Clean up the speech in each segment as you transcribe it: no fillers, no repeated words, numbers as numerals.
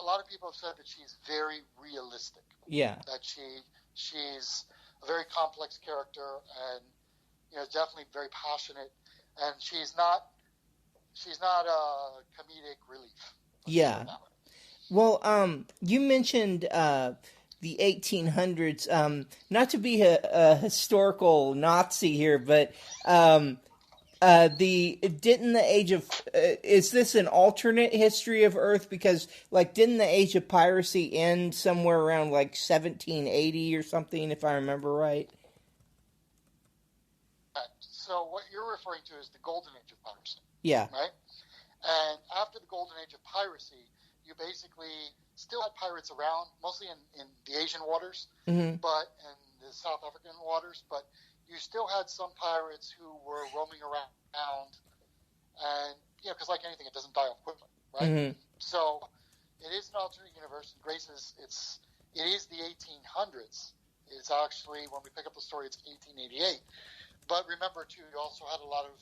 a lot of people have said that she's very realistic. Yeah. That she's a very complex character, and definitely very passionate, and she's not a comedic relief. Yeah. Well, you mentioned the 1800s. Not to be a historical Nazi here, but didn't the age of is this an alternate history of Earth? Because didn't the age of piracy end somewhere around 1780 or something, if I remember right? So what you're referring to is the golden age of piracy. Yeah. Right? And after the golden age of piracy, you basically still had pirates around, mostly in the Asian waters, mm-hmm. but in the South African waters, but you still had some pirates who were roaming around, and because like anything, it doesn't die off quickly, right? Mm-hmm. So it is an alternate universe. Grace it is the 1800s. It's actually, when we pick up the story, it's 1888. But remember too, you also had a lot of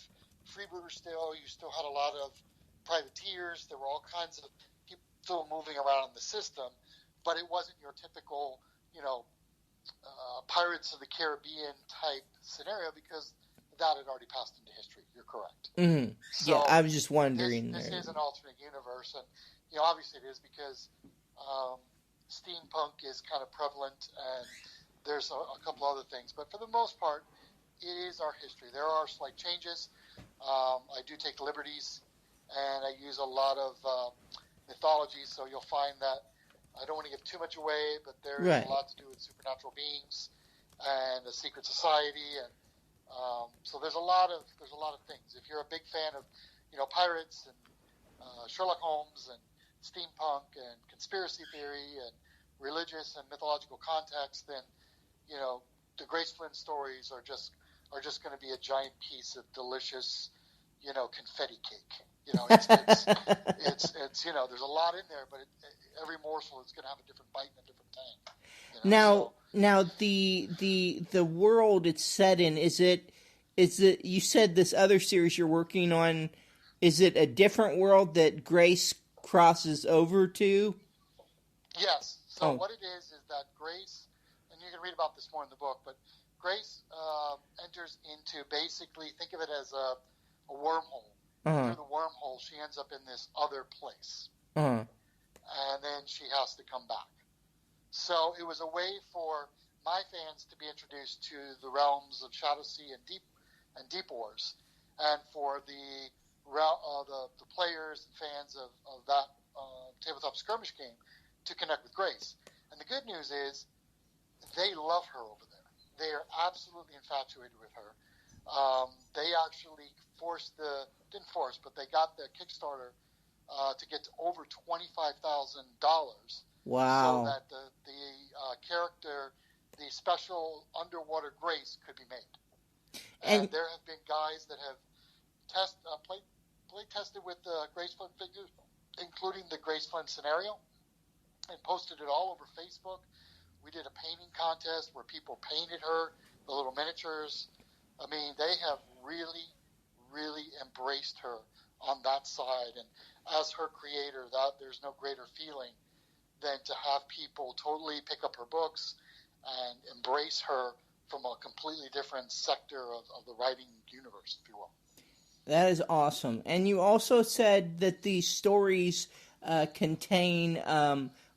freebooters still. You still had a lot of privateers. There were all kinds of people still moving around in the system, but it wasn't your typical, Pirates of the Caribbean type scenario, because that had already passed into history. You're correct. Mm-hmm. So yeah, I was just wondering. This is an alternate universe, and obviously it is, because steampunk is kind of prevalent, and there's a couple other things, but for the most part, it is our history. There are slight changes. I do take liberties, and I use a lot of mythology, so you'll find that I don't want to give too much away, but there is a lot to do with supernatural beings and a secret society, and so there's a lot of things. If you're a big fan of pirates and Sherlock Holmes and steampunk and conspiracy theory and religious and mythological context, then the Grace Flynn stories are just going to be a giant piece of delicious confetti cake. It's there's a lot in there, but every morsel is going to have a different bite and a different tang. Now the world it's set in, is it you said this other series you're working on, is it a different world that Grace crosses over to? Yes. So what it is that Grace, and you can read about this more in the book, but Grace enters into, basically, think of it as a wormhole. Uh-huh. Through the wormhole, she ends up in this other place. Uh-huh. And then she has to come back. So it was a way for my fans to be introduced to the realms of Shadowsea and Deep Wars, and for the players and fans of that tabletop skirmish game to connect with Grace. And the good news is they love her over there. They are absolutely infatuated with her. They actually but they got the Kickstarter to get to over $25,000. Wow! So that the character, the special underwater Grace, could be made. And there have been guys that have play tested with the Grace Flynn figures, including the Grace Flynn scenario, and posted it all over Facebook. We did a painting contest where people painted her, the little miniatures. I mean, they have really, really embraced her on that side. And as her creator, there's no greater feeling than to have people totally pick up her books and embrace her from a completely different sector of the writing universe, if you will. That is awesome. And you also said that these stories contain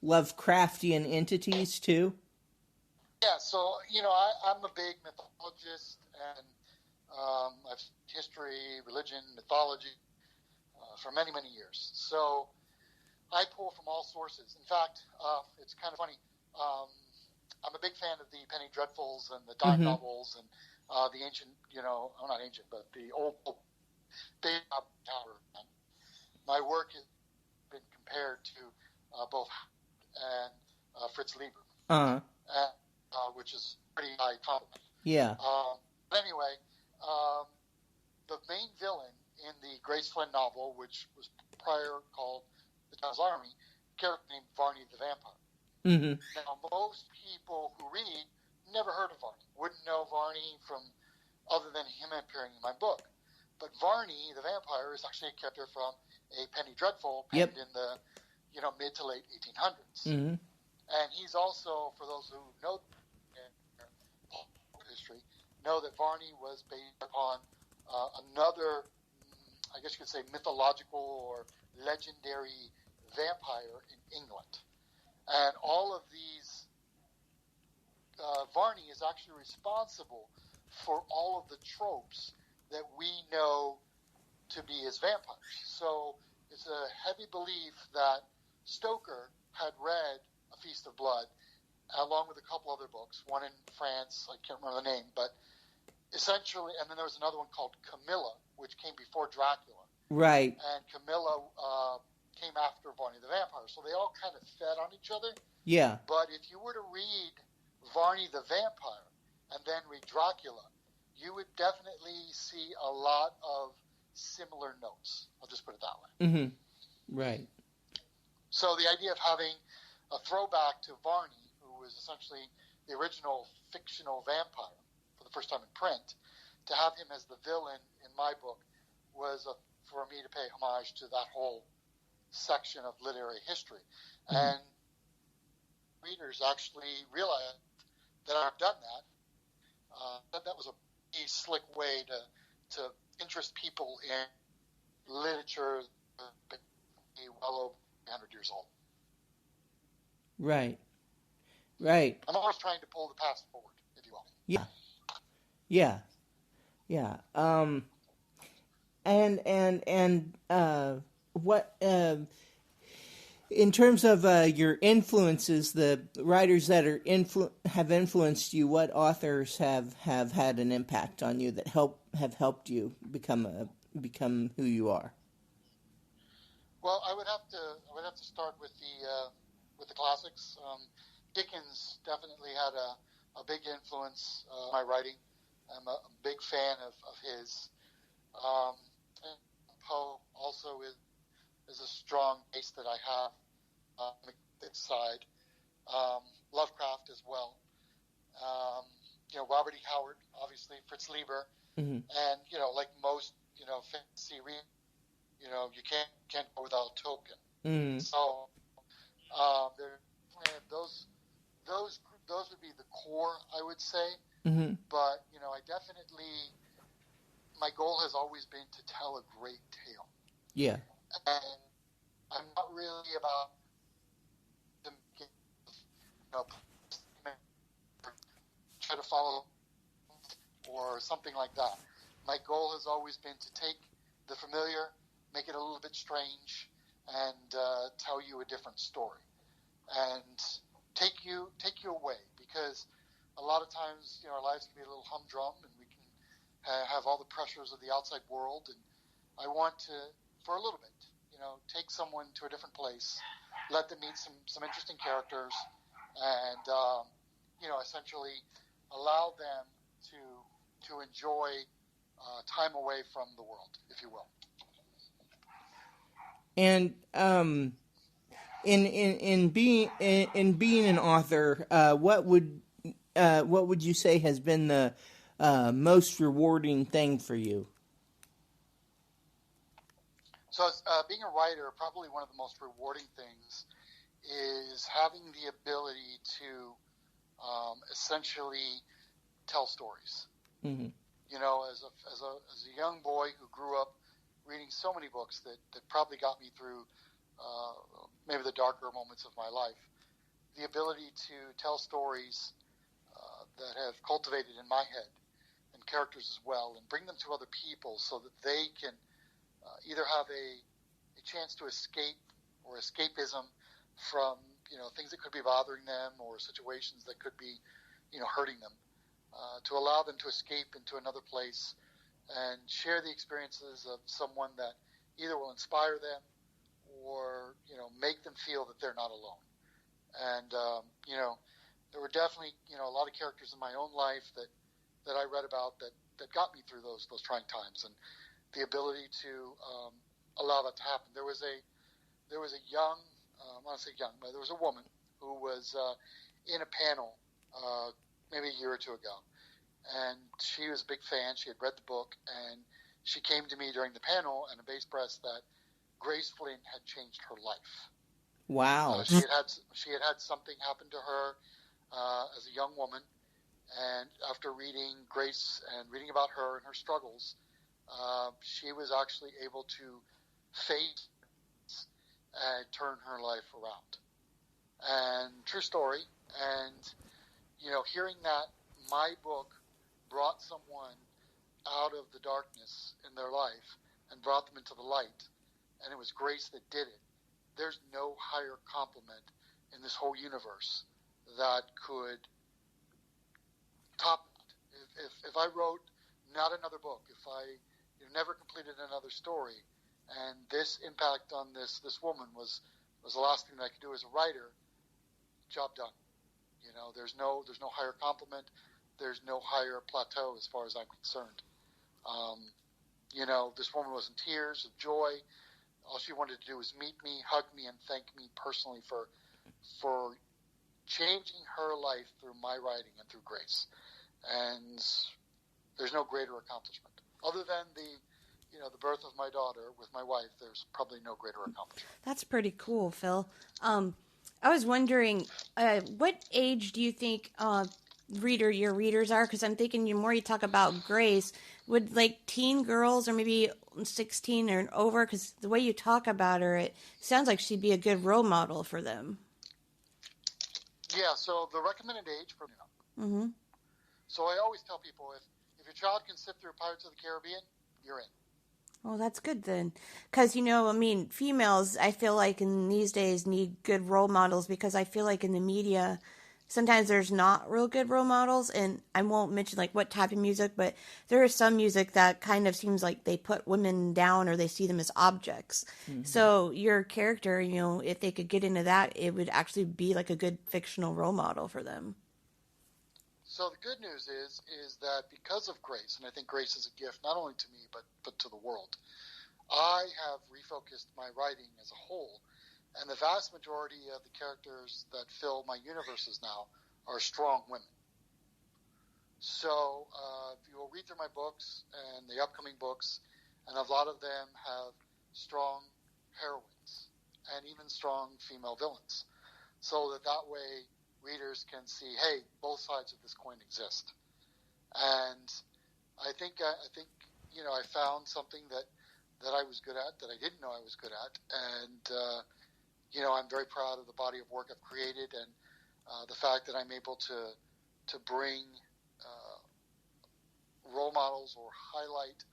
Lovecraftian entities, too? Yeah, so, I'm a big mythologist, and I've studied history, religion, mythology for many, many years. So I pull from all sources. In fact, it's kind of funny. I'm a big fan of the Penny Dreadfuls and the dime novels and the ancient, not ancient, but the old Big Tower. My work has been compared to both and Fritz Lieber, which is pretty high compliment. Yeah. But anyway, the main villain in the Grace Flynn novel, which was prior called The Devil's Army, a character named Varney the Vampire. Mm-hmm. Now, most people who read never heard of Varney, wouldn't know Varney from other than him appearing in my book. But Varney the Vampire is actually a character from a Penny Dreadful penned in the mid to late 1800s. Mm-hmm. And he's also, for those who know history, know that Varney was based upon another, I guess you could say, mythological or legendary vampire in England. And all of these, Varney is actually responsible for all of the tropes that we know to be as vampires. So it's a heavy belief that Stoker had read A Feast of Blood, along with a couple other books, one in France, I can't remember the name, but essentially, and then there was another one called Camilla, which came before Dracula. Right. And Camilla came after Varney the Vampire. So they all kind of fed on each other. Yeah. But if you were to read Varney the Vampire and then read Dracula, you would definitely see a lot of similar notes. I'll just put it that way. Mm-hmm. Right. So the idea of having a throwback to Varney, who was essentially the original fictional vampire for the first time in print, to have him as the villain in my book was for me to pay homage to that whole section of literary history. Mm-hmm. And readers actually realized that I've done that. That was a slick way to interest people in literature well over 100 years old. Right. Right. I'm always trying to pull the past forward, if you will. Yeah. Yeah. Yeah. And what in terms of your influences, the writers that are have influenced you, what authors have had an impact on you that have helped you become who you are? Well, I would have to start with the classics. Dickens definitely had a big influence on my writing. I'm a big fan of his. Poe also is a strong base that I have on the side. Lovecraft as well. Robert E. Howard, obviously, Fritz Lieber, mm-hmm. and like most fantasy readers, you can't go without Tolkien. Mm-hmm. So those would be the core, I would say. Mm-hmm. But I definitely, my goal has always been to tell a great tale. Yeah. And I'm not really about try to follow or something like that. My goal has always been to take the familiar, make it a little bit strange, and tell you a different story, and take you away, because a lot of times our lives can be a little humdrum, and we can have all the pressures of the outside world, and I want to, for a little bit, take someone to a different place, let them meet some interesting characters, and essentially allow them to enjoy time away from the world, if you will. And in being an author, what would you say has been the most rewarding thing for you? So, being a writer, probably one of the most rewarding things is having the ability to essentially tell stories. Mm-hmm. As a young boy who grew up reading so many books that probably got me through maybe the darker moments of my life, the ability to tell stories that have cultivated in my head, and characters as well, and bring them to other people so that they can either have a chance to escape or escapism from things that could be bothering them, or situations that could be hurting them, to allow them to escape into another place and share the experiences of someone that either will inspire them or make them feel that they're not alone. And there were definitely a lot of characters in my own life that I read about that got me through those trying times, and the ability to allow that to happen. There was a young, I want to say young, but there was a woman who was in a panel maybe a year or two ago, and she was a big fan. She had read the book, and she came to me during the panel and abased breast that Grace Flynn had changed her life. Wow. She had had something happen to her as a young woman, and after reading Grace and reading about her and her struggles, she was actually able to face and turn her life around. And true story. And hearing that my book brought someone out of the darkness in their life and brought them into the light, and it was Grace that did it. There's no higher compliment in this whole universe that could top that. If I wrote not another book, if I never completed another story, and this impact on this woman was the last thing that I could do as a writer, job done. There's no higher compliment. There's no higher plateau as far as I'm concerned. This woman was in tears of joy. All she wanted to do was meet me, hug me, and thank me personally for changing her life through my writing and through Grace. And there's no greater accomplishment. Other than the birth of my daughter with my wife, there's probably no greater accomplishment. That's pretty cool, Phil. I was wondering, what age do you think your readers are? Because I'm thinking the more you talk about Grace, would like teen girls or maybe 16 or over? Because the way you talk about her, it sounds like she'd be a good role model for them. Yeah, so the recommended age for Mm-hmm. So I always tell people, if your child can sit through Pirates of the Caribbean, you're in. Oh, that's good then. Because, females, I feel like in these days need good role models because I feel like in the media, sometimes there's not real good role models. And I won't mention like what type of music, but there is some music that kind of seems like they put women down or they see them as objects. Mm-hmm. So your character, if they could get into that, it would actually be like a good fictional role model for them. So the good news is that because of Grace, and I think Grace is a gift not only to me but to the world, I have refocused my writing as a whole, and the vast majority of the characters that fill my universes now are strong women. So if you will read through my books and the upcoming books, and a lot of them have strong heroines and even strong female villains, so that way readers can see, hey, both sides of this coin exist. And I think I found something that I was good at, that I didn't know I was good at. And, I'm very proud of the body of work I've created, and the fact that I'm able to bring role models or highlight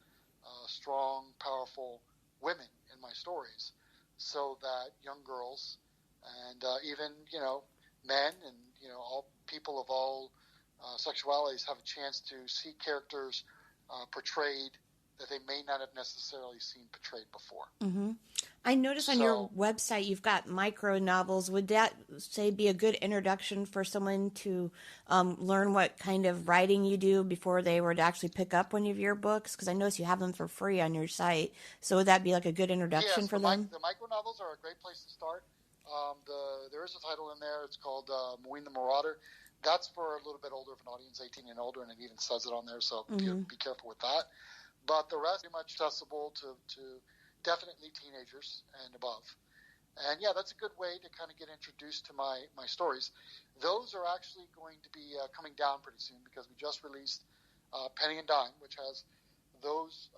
strong, powerful women in my stories, so that young girls and even, men and all people of all sexualities have a chance to see characters portrayed that they may not have necessarily seen portrayed before. Mm-hmm. I noticed on your website you've got micro novels. Would that be a good introduction for someone to learn what kind of writing you do before they were to actually pick up one of your books? Because I noticed you have them for free on your site. So would that be like a good introduction for them? The micro novels are a great place to start. There is a title in there. It's called Moeen the Marauder. That's for a little bit older of an audience, 18 and older, and it even says it on there, so be careful with that. But the rest is much accessible to definitely teenagers and above. And yeah, that's a good way to kind of get introduced to my stories. Those are actually going to be coming down pretty soon because we just released Penny and Dime, which has those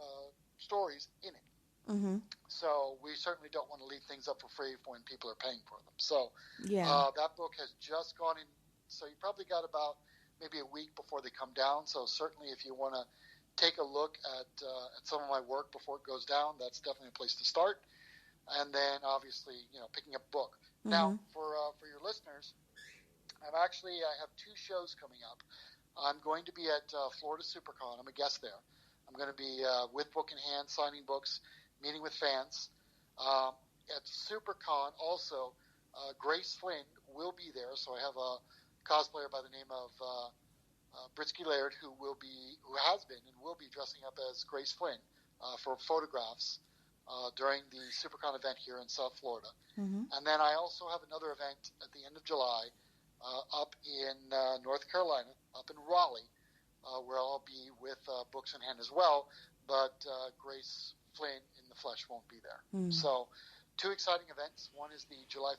stories in it. Mm-hmm. So we certainly don't want to leave things up for free when people are paying for them. So that book has just gone in. So you probably got about maybe a week before they come down. So certainly if you want to take a look at some of my work before it goes down, that's definitely a place to start. And then obviously, picking up a book. Mm-hmm. Now for your listeners, I have two shows coming up. I'm going to be at Florida SuperCon. I'm a guest there. I'm going to be with book in hand, signing books, meeting with fans. At SuperCon also, Grace Flynn will be there. So I have a cosplayer by the name of Britsky Laird who has been and will be dressing up as Grace Flynn for photographs during the SuperCon event here in South Florida. Mm-hmm. And then I also have another event at the end of July up in North Carolina, up in Raleigh, where I'll be with books in hand as well, but Grace Flynn in the flesh won't be there. Mm. So 2 exciting events. One is the July